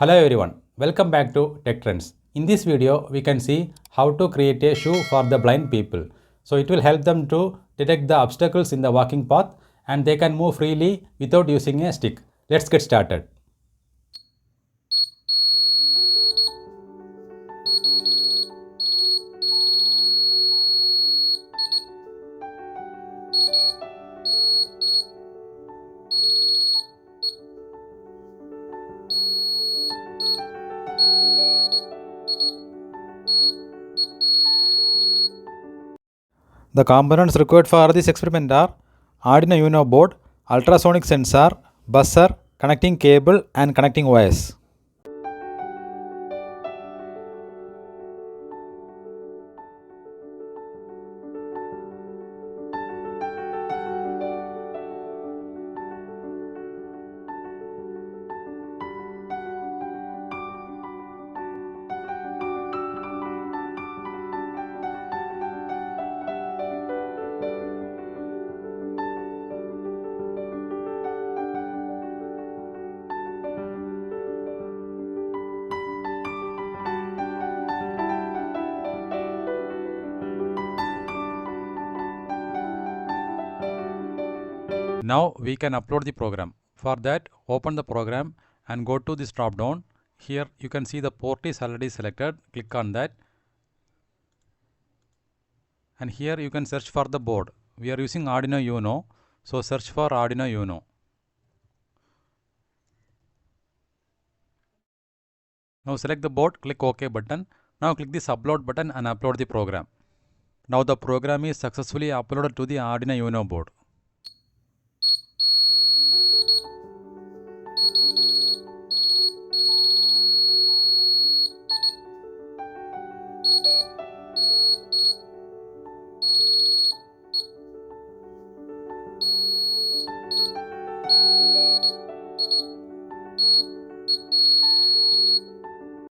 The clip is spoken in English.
Hello everyone, welcome back to Tech Trends. In this video, we can see how to create a shoe for the blind people. So it will help them to detect the obstacles in the walking path and they can move freely without using a stick. Let's get started. The components required for this experiment are Arduino Uno board, ultrasonic sensor, buzzer, connecting cable and connecting wires. Now we can upload the program. For that, open the program and go to this drop down. Here you can see the port is already selected. Click on that. And here you can search for the board. We are using Arduino Uno. So search for Arduino Uno. Now select the board, click OK button. Now click this upload button and upload the program. Now the program is successfully uploaded to the Arduino Uno board.